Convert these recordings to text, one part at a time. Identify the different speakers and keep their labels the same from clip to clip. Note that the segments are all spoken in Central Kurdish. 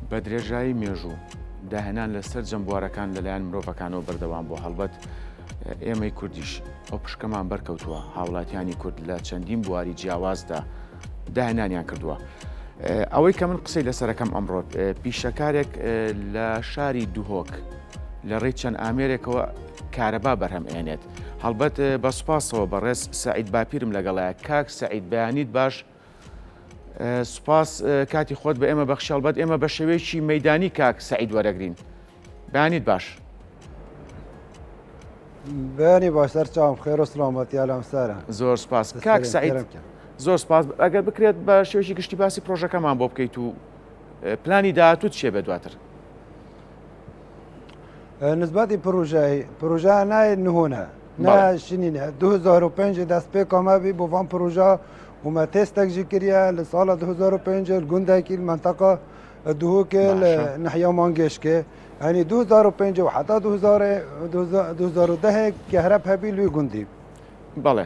Speaker 1: بە درێژایی مێژوو داهێنان لەسەر جەمبوارەکان لەلایەن مرۆڤەکانەوە بەردەوام بۆ هەڵبەت ئێمەی کوردیش ئەو پشکەمان بەرکەوتووە هاوڵاتیانی کورد لە چەندین بواری جیاوازدا داهێنانیان کردووە. ئەوەی کە من قسەی لەسەرەکەم ئەمڕۆ پیشەکارێک لە شاری دوهۆک لە ڕێی چەند ئامێرێکەوە کارەبا بەرهەم ئێنێت. هەڵبەت بە سوپاسەوە بەڕێز سەعید باپیرم لەگەڵایە. کاک سەعید بەیانیت باش. سوپاس کاتی خۆت بە ئێمە بەخشی. هەڵبەت ئێمە بە شێوەیەکی مەیدانی کاک سەعید وەرەگرین. بەیانیت باش.
Speaker 2: بەیانی باشتر چاوم خێر و سڵامەتی ئالام سارە.
Speaker 1: زۆر سوپاس کاک سەعید. زۆر سپاس. ئەگەر بکرێت بە شێوەیەکی گشتی باسی پرۆژەکەمان بۆ بکەیت و پلانی داهاتووت چێ بێ دواتر؟
Speaker 2: نسبەتی پروژە نایە نهۆنە ناشینینە 2005 دەست پێ کامەبی بۆ vان پروژە ومە تێستێک جی کردە لە ساڵە 2005 گوندێکی منتەقە دوهۆکێ لە نەحیا مانگێشکێ ینی 2005 و حتا 2010 کە هەرە هەبی لوی گوندی.
Speaker 1: بەڵێ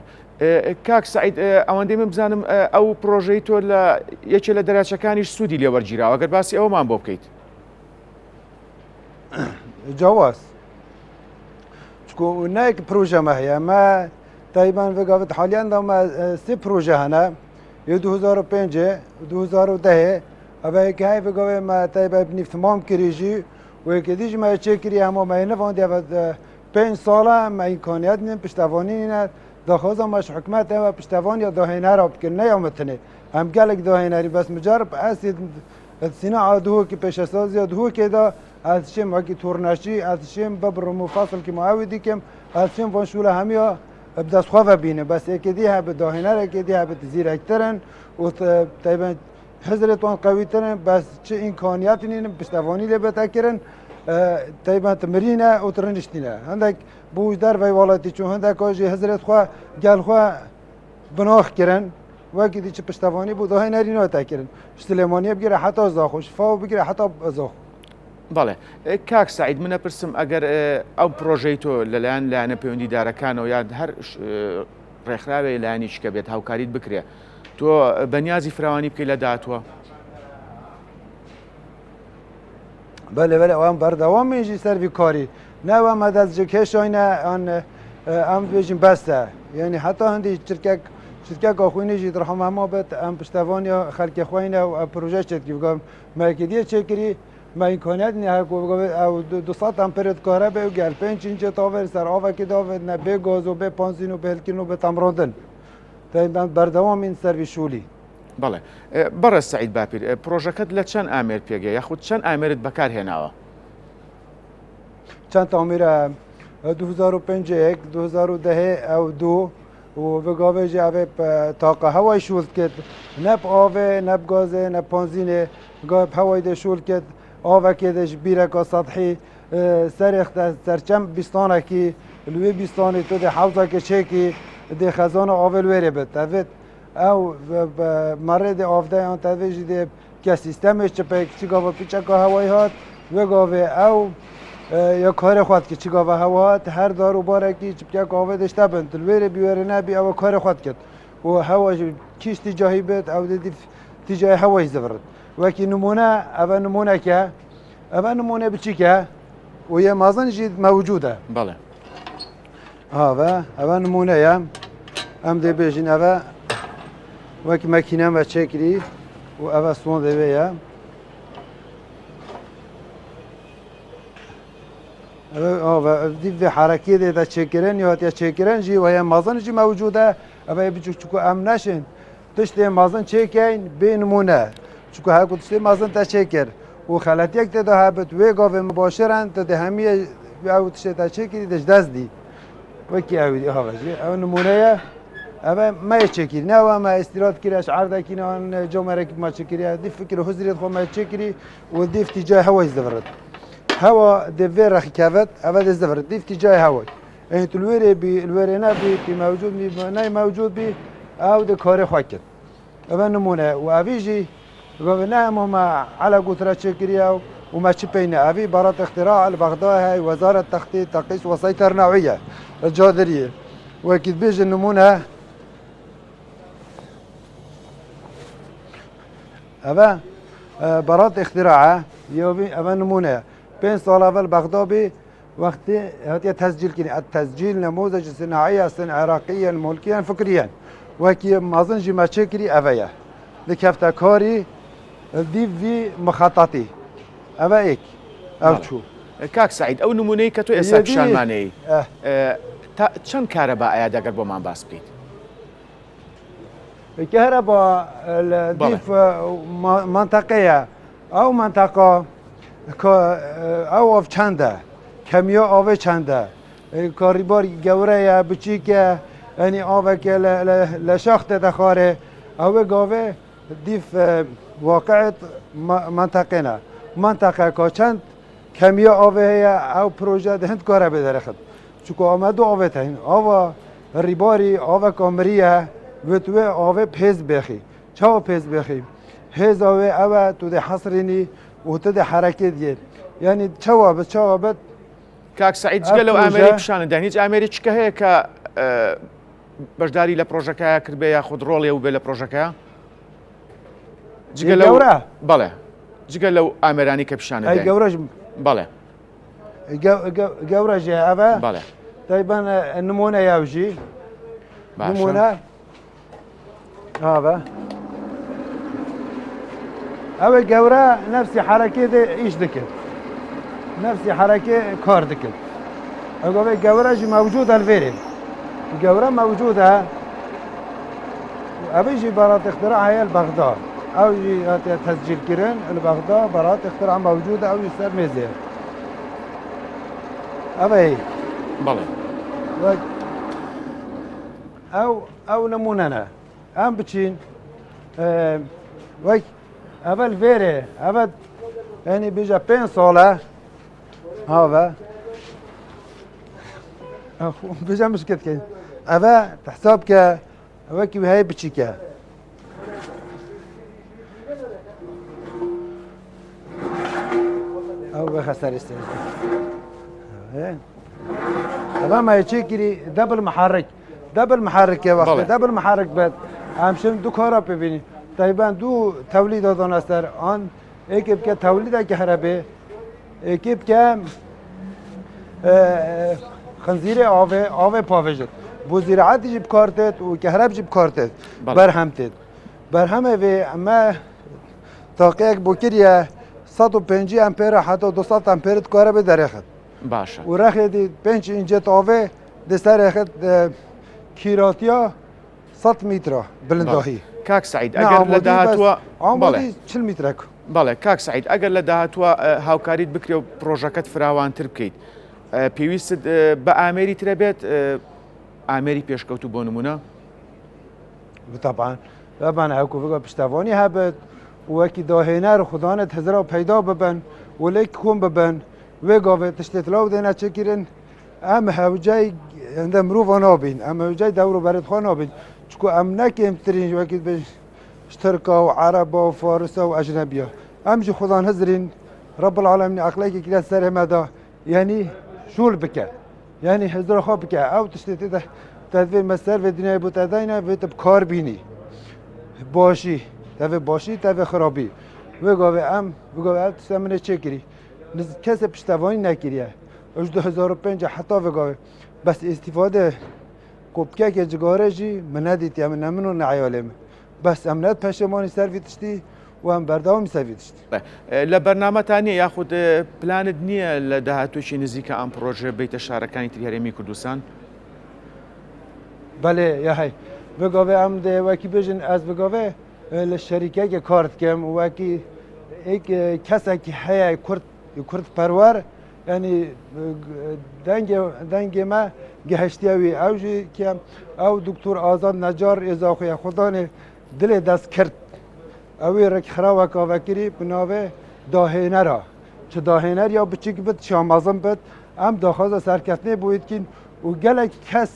Speaker 1: کاک سەعید ئەوەندەی من بزانم ئەو پرۆژەی تۆ لە یەکێ لە دەراچەکانیش سوودی لێوەرگیراوە. ئەگەر باسی ئەومان بۆ بکەیت.
Speaker 2: جواز چکو نایک پروژەمە هەیە مە تایبان vegavit haliyan da me sê proje hene yê 2005 2010 eveke hay vegavê me taybe binî tamam kirî jî wêkê dî ji me çêkirî hema me nevandî evet 5 sala me imkaniyet nîn piştevanîne daxwaza me ji hikûmet ew piştevaniya dahênera bikin neyametine em gelek dahênerî bes micarib esê sîna duhokî pêşesaziya duhokê da ez çêm wekî torneşî ez çêm bebrim û fasilkî me ew dikim ez çêm van şûla hemiya بدەستخوا بینێ بەس ێکێدی هە بە داهێنەرێکێدی هە بە زیرەکترن و تایبەت حزرێتوان قویترن بەس چه ئیمکانیاتی نین پشتەوانی لێ بەتەکردن تایبەت مرینە و ترنیشتینە هەندێک بوو دەربەی وڵاتی چون هەندێک کۆژی حزرێتخوا گەلخوا بناخکردن وەکی دیچ پشتەوانی بوو داهێنەری ناتەکردن سلێمانیە بگیرە حتا زاخۆ شفا و بگیرە حتا زاخۆ.
Speaker 1: بەڵێ کاک سەعید منە پرسم ئەگەر ئەو پرۆژەی تۆ لەلایەن لایەنە پەیوەندیدارەکانەوە یان هەر ڕێکخراوێ لایەنیش کە بێت هاوکاریت بکرێ تۆ بەنیازی فراوانی بکەی لە داهاتووە؟
Speaker 2: بەێ بەێ ئەوان بەردەوامێژی سەروی کاری ناوە مەدەستجێکێشینە ئەم بێژین بەستە یعنی حتا هەندی شرکەک ئاخوێنێژی دڕحەمەما بێت ئەم پشتەوانیا خەلکی خوێنە و پروۆژە چێتکی بگەم مەکیدیە چێکری ما امکانیت نه او 200 امپرت کاره به گل 5 اینچ تاور سر آوا که داود نه به گاز و به پانزین و به هلکین و به تمراندن تا بردوام این سروی شولی.
Speaker 1: بله بەڕێز سەعید باپیر پرۆژەکەت لە چەند ئامێر پێگەی یاخود چەند ئامێرت بەکارهێناوە؟
Speaker 2: چەند ئامێرە 2005 2010 ئەو دوو و بگاوێژی ئەوێ تاقە هەوای شول کرد نەب ئاوێ نەب گازێ نە پانزینێ گاپ هەوای دێ شول کرد ئاوەکێ دەش بیرەکە سەدحی سەرێختە سەرچەم بیستانێکی لوێ بیستانی تۆ دێ حەوزەکە چێکی دێ خەزانە ئاوێ وێرێ بێت ئەوێت ئەو مەڕێ دێ ئافدەیان تەوێژی دێ کە سیستەمێک چپێک چی گاوە پیچەکە هەوای هات وێگاوێ ئەو یا کارێ خوات کە چی گاوە هەوا هات هەر دار و بارێکی چپکەک ئاوێ دەشتە بن لوێرە بیوێرە نەبی ئەوە کارێ خوات کرد و هەواژ کیشتی جاهی بێت ئەو دێ تیجای هەوای زەورت وەکی نمونە ئەوە نمونەکە ئەوە نمونە بچیکە و یە مازنجی مەوجودە.
Speaker 1: بەڵێ
Speaker 2: ئەوە نمونەیە ئەم دەبێژین ئەوە وەکی مەکینەمە چێکری و ئەوە سۆن دەوەیە دیێ حرەکی دێتە چێکردن یاتە چێکردنجی و یە مازنجی مەوجودە ئەوە بچوو ئەم نەشن تشتێ مازن چێکین بێ نمونە چکو هەکو تشتێ مازن تە چێکرد و خەلەتێک تێدا هەبێت وێ گاوێ مباشرن تە دە هەمیە ئەو تشتێتە چێکری دەش دەست دی وەکی ئەوی هەڵەژێ ئەو نمونەیە ئەوە مای چێکری ناوە مە ئێستیرات کرێش عردەکینەوەن جۆمەرەکی ما چێکریە دی فکر حزرێت خۆ مای چێکری و دیفتی جای هەوای دەبڕێت هەوا دەوێ ڕەخیکەوێت ئەوە دەست دەبڕێت دیفتی جای هەوای ئەی لوێرێ بی لوێرێ نەبی پی مەوجود بی نای مەوجود بی ئەو دە کارێ خوا کرد ئەوە نمونە و ئەویژی نعم هما على قطرة شكرية وما شبينا أبي برات اختراع البغداد هاي وزارة تخطيط تقيس وسيطرة نوعية الجادرية وأكيد بيجي النمونة أبا برات اختراع يومي أما نمونة بين سال أول بغداد وقت هاتي تسجيل كني التسجيل نموذج صناعية عراقيا ملكيا فكريا وكي مازنجي ما شكري أبايا لكفتا كاري دي في مخططي أبايك أو شو
Speaker 1: کاک سعید ئەو نمونەی کە تۆ ئێستا
Speaker 2: یەدی.
Speaker 1: پیشانمانەی چەند کارە بە ئایا دەگەر بۆمان باس بکەیت
Speaker 2: الكهرباء الضيف منطقية أو منطقة أو چنده كمية أو چنده كاريبار جورية بچيكة يعني أو که لشخت دخاره أو جوه ضيف واقعة منطقنا منطقة كاشند كمية أو هي أو بروجة هند كاره بدرخت چون آمدو أو تهين أو ريباري أو كامرية وتوه آوه پیز بخی چاو پیز بخی هز آوه اوه تو ده حصرینی و تو ده حرکت گیر یعنی چاو بد
Speaker 1: کاک سعید جگە لەو ئامێری پیشانەدان هیچ ئامێرێکیکە هەیە کە بەشداری لە پرۆژەکەیە کرد بێ یاخود ڕۆڵێ و بێ لە پرۆژەکەیە
Speaker 2: گەورە
Speaker 1: بەڵێ جگە لەو ئامێرانی کە پیشانەدان
Speaker 2: ئەی گەورەش
Speaker 1: بەڵێ
Speaker 2: گەورەش ئەوە
Speaker 1: بەڵێ
Speaker 2: تقريبا نمونة ياوجي نمونة هذا أول جورا نفس حركة إيش ذكر نفس حركة كار ذكر أقول جورا موجودة الفيري الجورا موجودة أبيجي برات اختراع هي البغداد أو تسجيل كيرن البغداد برات اختراع موجودة أو يصير ميزير أبي
Speaker 1: بله
Speaker 2: أو نموننا أم بتشين وای اول ویره اول یعنی بیجا 5 ساله هاو بیجا مشکل کن اول تحساب که وکی هی بچی که او بخسر استرس اول ما يشكري دبل محرك يا وقت دبل محرك بعد همشم دو کارا ببینی تقریبا دو تولید دادن است در آن یکی که تولید کهرباء یکی که خنزیر آب پاوشت بو زراعت جیب کارتد و کهرباء جیب کارتد برهم و اما تاقیق بکریه 150 امپر حتی 200 امپر کهرباء درخت
Speaker 1: باشه
Speaker 2: و رخت 5 اینجت آوه دستر رخت کیراتیا 100 متر بلنداهی
Speaker 1: کاک سعید ئەگەر لە داهاتوە
Speaker 2: ئامادەی 40 مترک
Speaker 1: بەڵێ کاک سعید ئەگەر لە داهاتوە هاوکاریت بکرێ و پرۆژەکەت فراوانتر بکەیت پێویستت بە ئامێری ترە بێت ئامێری پێشکەوتو بۆ نمونە
Speaker 2: طبعا هەکو بگە پشتیوانی هەبێت وەکی داهێنەر خوددانت هزرا پیدا ببن وەلێک کۆم ببن وێ گاوێت تشتێت لاو دێنە چێکیرن ئەم هەوجای هەندە مرۆڤ نابین ئەم هەوجای دەور و بەرێتخوا نابین چکو ام نکیم ترین وقتی به اشترکا و عربا و فارسا و اجنبیا ام جو خدان هزرین رب العالمین عقلی که کلاس سر مدا یعنی شول بکه یعنی هزار خواب بکه او تشتیت ده تدوی مستر و دنیای بود اداینا و تب کار بینی باشی تدوی خرابی و گاوه ام تسمنه چه کری کسی پشتوانی نکریه اج 2005 حتی و گاوه بس استفاده کوبکه که جگاره جی من ندیدی من نمنو نعیالم بس امنت پشمانی سروی تشتی و هم برداوم سروی تشتی
Speaker 1: لە بەرنامەتانە یاخود پلانت نییە لە داهاتوێکی نزیکە ئەم پرۆژە بیتە شارەکانی تری هەرێمی کوردستان
Speaker 2: بله یا هی بگاوه ام ده وکی بجن از بگاوه لشریکه که کارت کم وکی ایک کسی که هی کرد پرور یعنی دنگ ما گهشتیوی اوجی که او دکتر آزاد نجار ازاخوی خودان دل دست کرد اوی رک خراوه کاوکری بناوه داهینه را چه داهینه یا بچیک بد شامازم بد ام داخواز سرکتنه بوید کن و گلک کس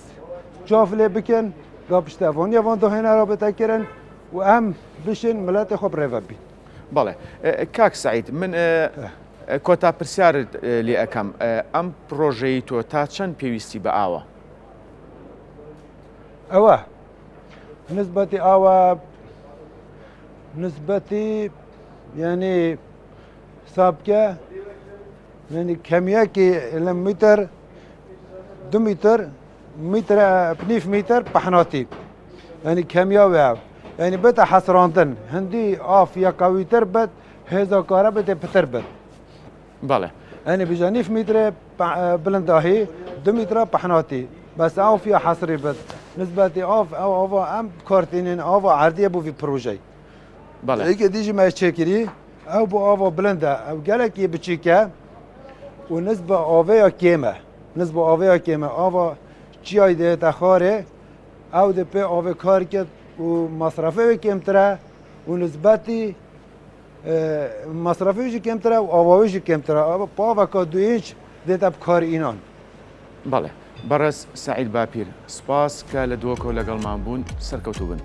Speaker 2: جافله بکن گابشتوانی وان داهینه را بتکرن و ام بشین ملت خوب روه بین
Speaker 1: بله کاک سعید من کۆتا پرسیارت لێ ئەەکەم ئەم پرۆژەی تۆ تا چەند پێویستی بە ئاوە
Speaker 2: ئەوە نسبەتی ئاوە نسبەتی یعنی حساب که یعنی کمیه که متر 2 متر متر بنيف متر بحناتي يعني كمية وعو يعني بتا حسراندن هندي آف يا قويتر بت هذا كارا بتا بتر بت
Speaker 1: بله
Speaker 2: يعني بجانيف متر بلنداهي 2 متر بحناتي بس او فيها حصري بت نسبة اوف او ام كارتينين او عردية بو في بروجي
Speaker 1: بله
Speaker 2: هيك ديجي ما يشكري او بو او بلندا او قالك يبتشيكا ونسبة اوفيا كيمة نسبة اوفيا كيمة او چیای ده تخاره او ده په او کار کرد و مصرفه کمتره و نسبتی مصرفه کمتره و آواوی کمتره پا و که 2 اینچ ده تب کار اینان
Speaker 1: بله برس سعید باپیر سپاس که لدوکو لگل من بون سرکوتو بن